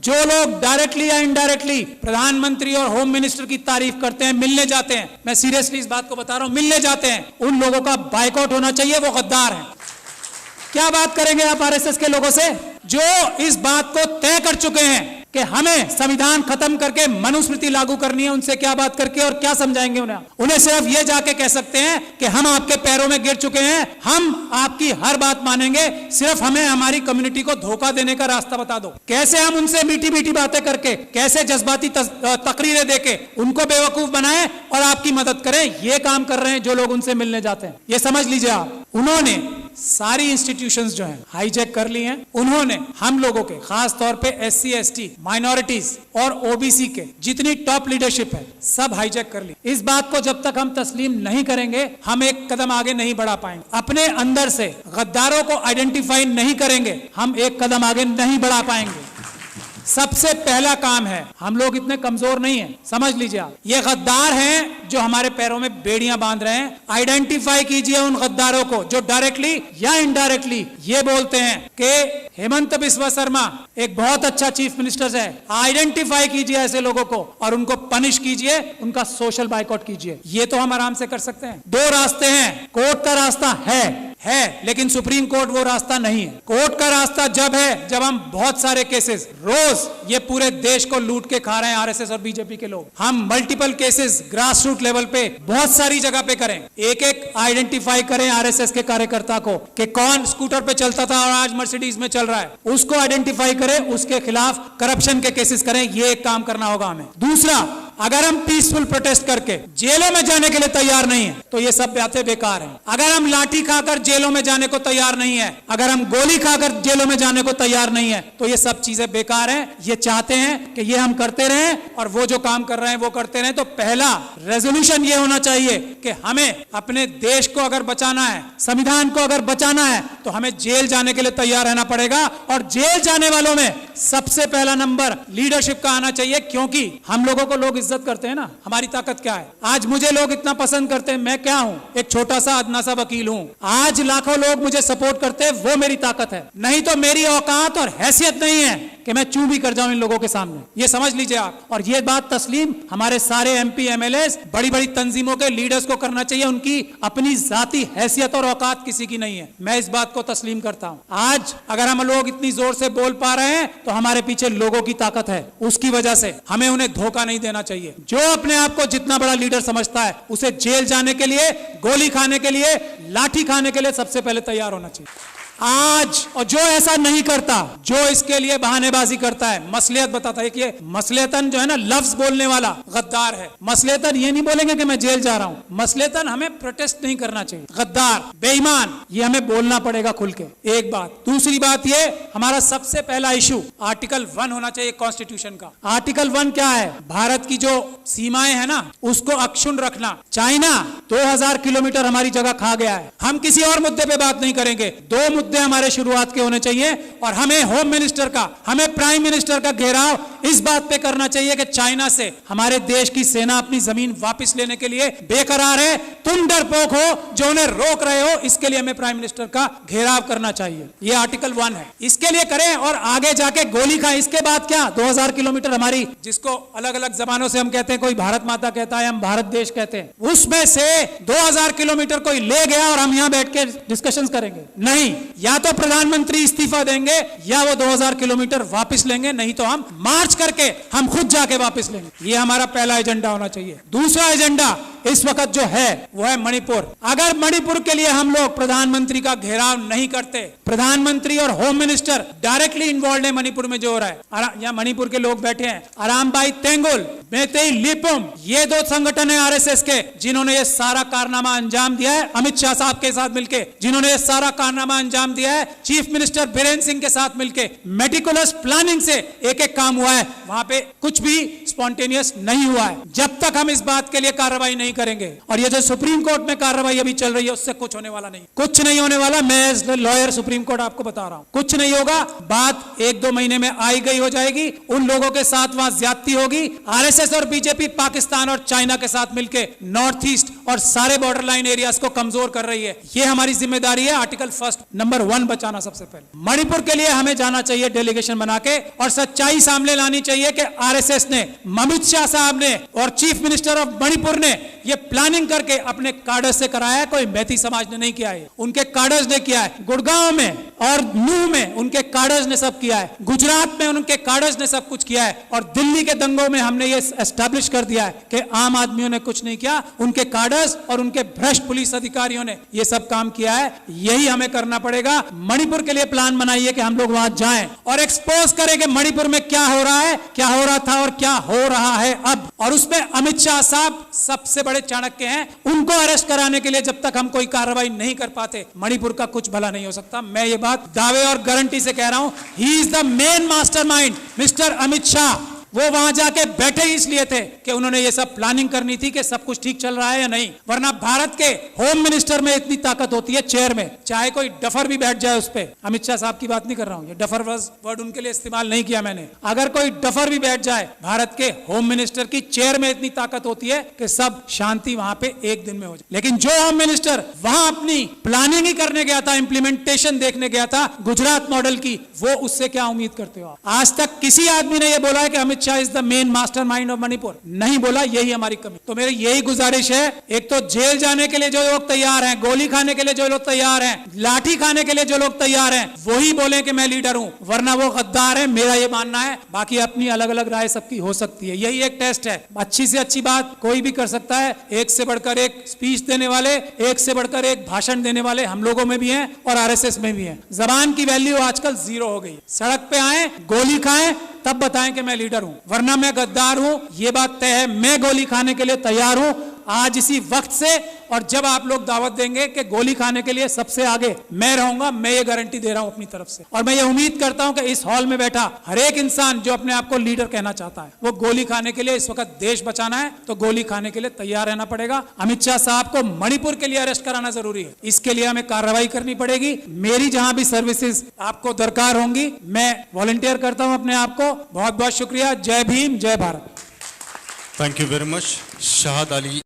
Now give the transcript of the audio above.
जो लोग डायरेक्टली या इनडायरेक्टली प्रधानमंत्री और होम मिनिस्टर की तारीफ करते हैं, मिलने जाते हैं, मैं सीरियसली इस बात को बता रहा हूं, मिलने जाते हैं, उन लोगों का बायकॉट होना चाहिए, वो गद्दार हैं। क्या बात करेंगे आप आरएसएस के लोगों से जो इस बात को तय कर चुके हैं कि हमें संविधान खत्म करके मनुस्मृति लागू करनी है? उनसे क्या बात करके और क्या समझाएंगे उन्हें सिर्फ ये जाके कह सकते हैं कि हम आपके पैरों में गिर चुके हैं, हम आपकी हर बात मानेंगे, सिर्फ हमें हमारी कम्युनिटी को धोखा देने का रास्ता बता दो। कैसे हम उनसे मीठी मीठी बातें करके, कैसे जज्बाती तकरीरें देके उनको बेवकूफ बनाएं और आपकी मदद करें, ये काम कर रहे हैं जो लोग उनसे मिलने जाते हैं। ये समझ लीजिए आप, उन्होंने सारी इंस्टीट्यूशंस जो हैं हाईजैक कर ली हैं। उन्होंने हम लोगों के, खास तौर पे एससी एसटी, माइनॉरिटीज और ओबीसी के जितनी टॉप लीडरशिप है सब हाईजैक कर ली। इस बात को जब तक हम तस्लीम नहीं करेंगे हम एक कदम आगे नहीं बढ़ा पाएंगे। अपने अंदर से गद्दारों को आइडेंटिफाई नहीं करेंगे हम एक कदम आगे नहीं बढ़ा पाएंगे। सबसे पहला काम है, हम लोग इतने कमजोर नहीं हैं, समझ लीजिए आप, ये गद्दार हैं जो हमारे पैरों में बेड़ियां बांध रहे हैं। आइडेंटिफाई कीजिए उन गद्दारों को जो डायरेक्टली या इनडायरेक्टली ये बोलते हैं कि हेमंत बिस्वा शर्मा एक बहुत अच्छा चीफ मिनिस्टर है। आइडेंटिफाई कीजिए ऐसे लोगों को और उनको पनिश कीजिए, उनका सोशल बाइकआउट कीजिए। ये तो हम आराम से कर सकते हैं। दो रास्ते हैं, कोर्ट का रास्ता है लेकिन सुप्रीम कोर्ट वो रास्ता नहीं है। कोर्ट का रास्ता जब है जब हम बहुत सारे केसेस, रोज ये पूरे देश को लूट के खा रहे हैं आरएसएस और बीजेपी के लोग, हम multiple cases grass root level पे बहुत सारी जगह पे करें, एक एक आइडेंटिफाई करें आरएसएस के कार्यकर्ता को कि कौन स्कूटर पे चलता था और आज मर्सिडीज में चल रहा है, उसको आइडेंटिफाई करें, उसके खिलाफ करप्शन के केसेस करें। ये एक काम करना होगा हमें। दूसरा, अगर हम पीसफुल प्रोटेस्ट करके जेलों में जाने के लिए तैयार नहीं है तो ये सब बातें बेकार हैं। अगर हम लाठी खाकर जेलों में जाने को तैयार नहीं है, अगर हम गोली खाकर जेलों में जाने को तैयार नहीं है तो ये सब चीजें बेकार हैं। ये चाहते हैं कि ये हम करते रहें और वो जो काम कर रहे हैं वो करते रहें। तो पहला रेजोल्यूशन ये होना चाहिए कि हमें अपने देश को अगर बचाना है, संविधान को अगर बचाना है तो हमें जेल जाने के लिए तैयार रहना पड़ेगा। और जेल जाने वालों में सबसे पहला नंबर लीडरशिप का आना चाहिए, क्योंकि हम लोगों को लोग इज्जत करते हैं ना, हमारी ताकत क्या है। आज मुझे लोग इतना पसंद करते हैं, मैं क्या हूं, एक छोटा सा अदना सा वकील हूं। आज लाखों लोग मुझे सपोर्ट करते हैं, वो मेरी ताकत है। नहीं तो मेरी औकात और हैसियत नहीं है कि मैं चू भी कर जाऊं इन लोगों के सामने। ये समझ लीजिए आप। और ये बात तस्लीम हमारे सारे एमपी एमएलए, बड़ी बड़ी तंजीमों के लीडर्स को करना चाहिए। उनकी अपनी जाती हैसियत और औकात किसी की नहीं है, मैं इस बात को तस्लीम करता हूं। आज अगर हम लोग इतनी जोर से बोल पा रहे हैं तो हमारे पीछे लोगों की ताकत है, उसकी वजह से हमें उन्हें धोखा नहीं देना चाहिए। जो अपने आप को जितना बड़ा लीडर समझता है उसे जेल जाने के लिए, गोली खाने के लिए, लाठी खाने के लिए सबसे पहले तैयार होना चाहिए आज। और जो ऐसा नहीं करता, जो इसके लिए बहानेबाजी करता है, मसलियत बताता है कि ये मसलियतन जो है ना, लफ्ज बोलने वाला गद्दार है। मसलियतन ये नहीं बोलेंगे कि मैं जेल जा रहा हूं, मसलियतन हमें प्रोटेस्ट नहीं करना चाहिए। गद्दार, बेईमान, ये हमें बोलना पड़ेगा खुल के। एक बात। दूसरी बात, ये हमारा सबसे पहला इशू आर्टिकल 1 होना चाहिए कॉन्स्टिट्यूशन का। आर्टिकल 1 क्या है? भारत की जो सीमाएं है ना उसको अक्षुण्ण रखना। चाइना 2000 किलोमीटर हमारी जगह खा गया है। हम किसी और मुद्दे पे बात नहीं करेंगे, दो मुद्दे हमारे शुरुआत के होने चाहिए। और हमें होम मिनिस्टर का, हमें प्राइम मिनिस्टर का घेराव इस बात पे करना चाहिए कि चाइना से हमारे देश की सेना अपनी जमीन वापस लेने के लिए बेकरार है। तुम डरपोक हो जो उन्हें रोक रहे हो, इसके लिए हमें प्राइम मिनिस्टर का घेराव करना चाहिए। ये आर्टिकल 1 है, इसके लिए करें। और आगे जाके गोली खाएं। इसके बाद क्या, 2000 किलोमीटर हमारी, जिसको अलग अलग जबानों से हम कहते हैं, कोई भारत माता कहता है, हम भारत देश कहते हैं, उसमें से 2000 किलोमीटर कोई ले गया और हम यहां बैठ के डिस्कशन करेंगे? नहीं, या तो प्रधानमंत्री इस्तीफा देंगे या वो 2000 किलोमीटर वापस लेंगे, नहीं तो हम मार्च करके हम खुद जाके वापस लेंगे। ये हमारा पहला एजेंडा होना चाहिए। दूसरा एजेंडा इस वक्त जो है वो है मणिपुर। अगर मणिपुर के लिए हम लोग प्रधानमंत्री का घेराव नहीं करते, प्रधानमंत्री और होम मिनिस्टर डायरेक्टली इन्वॉल्व है मणिपुर में जो हो रहा है, यहाँ मणिपुर के लोग बैठे हैं, अरामबाई तेंगुल, मेतेई लिपुम, ये दो संगठन है आरएसएस के जिन्होंने ये सारा कारनामा अंजाम दिया है, अमित शाह साहब के साथ मिलकर जिन्होंने ये सारा कारनामा अंजाम दिया है, चीफ मिनिस्टर बीरेन सिंह के साथ मिलकर मेटिकुलस प्लानिंग से एक एक काम हुआ है। वहां पे कुछ भी स्पॉन्टेनियस नहीं हुआ है। जब तक हम इस बात के लिए कार्रवाई नहीं करेंगे, और ये जो सुप्रीम कोर्ट में कार्रवाई अभी चल रही है उससे कुछ होने वाला नहीं, कुछ नहीं होने वाला। मैं एज लॉयर सुप्रीम कोर्ट आपको बता रहा हूं, कुछ नहीं होगा। बात 1-2 महीने में आई गई हो जाएगी। उन लोगों के साथ वहां ज्यादती होगी। आरएसएस और बीजेपी पाकिस्तान और चाइना के साथ मिलकर नॉर्थ ईस्ट और सारे बॉर्डर लाइन एरियाज को कमजोर कर रही है। ये हमारी जिम्मेदारी है। आर्टिकल 1 नंबर 1 बचाना सबसे पहले। मणिपुर के लिए हमें जाना चाहिए डेलीगेशन बना के और सच्चाई सामने लानी चाहिए कि आरएसएस ने, अमित शाह साहब ने और चीफ मिनिस्टर ऑफ मणिपुर ने ये प्लानिंग करके अपने कार्डर्स से कराया है। कोई मैती समाज ने नहीं किया है, उनके कार्डर्स ने किया है। गुड़गांव में और नूह में उनके कार्डर्स ने सब किया है। गुजरात में उनके कार्डर्स ने सब कुछ किया है। और दिल्ली के दंगों में हमने ये एस्टैब्लिश कर दिया है कि आम आदमियों ने कुछ नहीं किया, उनके कार्डर्स और उनके भ्रष्ट पुलिस अधिकारियों ने ये सब काम किया है। यही हमें करना पड़ेगा। मणिपुर के लिए प्लान बनाइए कि हम लोग वहां जाएं और एक्सपोज करें कि मणिपुर में क्या हो रहा है, क्या हो रहा था और क्या हो रहा है अब। और उसमें अमित शाह साहब सबसे बड़े चाणक्य हैं। उनको अरेस्ट कराने के लिए जब तक हम कोई कार्रवाई नहीं कर पाते, मणिपुर का कुछ भला नहीं हो सकता। मैं ये बात दावे और गारंटी से कह रहा हूं। He is the main mastermind, mister Amit Shah. वो वहां जाके बैठे ही इसलिए थे कि उन्होंने ये सब प्लानिंग करनी थी कि सब कुछ ठीक चल रहा है या नहीं। वरना भारत के होम मिनिस्टर में इतनी ताकत होती है चेयर में, चाहे कोई डफर भी बैठ जाए उस पे। अमित शाह साहब की बात नहीं कर रहा हूं, ये डफर वर्ड उनके लिए इस्तेमाल नहीं किया मैंने। अगर कोई डफर भी बैठ जाए, भारत के होम मिनिस्टर की चेयर में इतनी ताकत होती है कि सब शांति वहां पे एक दिन में हो जाए। लेकिन जो होम मिनिस्टर वहां अपनी प्लानिंग ही करने गया था, इंप्लीमेंटेशन देखने गया था गुजरात मॉडल की, वो उससे क्या उम्मीद करते हो? आज तक किसी आदमी ने यह बोला है कि Amit Shah is the main mastermind of Manipur? नहीं बोला। यही हमारी कमी। तो मेरी यही गुजारिश है, एक तो जेल जाने के लिए जो लोग तैयार हैं, गोली खाने के लिए जो लोग तैयार हैं, लाठी खाने के लिए जो लोग तैयार हैं, वही बोले कि मैं लीडर हूं, वरना वो गद्दार है। मेरा ये मानना है। बाकी अपनी अलग अलग राय सबकी हो सकती है। यही एक टेस्ट है। अच्छी से अच्छी बात कोई भी कर सकता है। एक से बढ़कर एक स्पीच देने वाले, एक से बढ़कर एक भाषण देने वाले हम लोगों में भी हैं और आरएसएस में भी हैं। जबान की वैल्यू आजकल 0 हो गई। सड़क पे आए, गोली खाएं, तब बताएं कि मैं लीडर हूं, वरना मैं गद्दार हूं। ये बात तय है। मैं गोली खाने के लिए तैयार हूं आज इसी वक्त से। और जब आप लोग दावत देंगे कि गोली खाने के लिए सबसे आगे मैं रहूंगा, मैं ये गारंटी दे रहा हूं अपनी तरफ से। और मैं ये उम्मीद करता हूं कि इस हॉल में बैठा हर एक इंसान जो अपने आप को लीडर कहना चाहता है, वो गोली खाने के लिए, इस वक्त देश बचाना है तो गोली खाने के लिए तैयार रहना पड़ेगा। अमित शाह साहब को मणिपुर के लिए अरेस्ट कराना जरूरी है। इसके लिए हमें कार्रवाई करनी पड़ेगी। मेरी जहां भी सर्विसेज आपको दरकार होंगी, मैं वॉलंटियर करता हूं अपने आप को। बहुत बहुत शुक्रिया। जय भीम, जय Bharat. Thank you very much. Shahid Ali.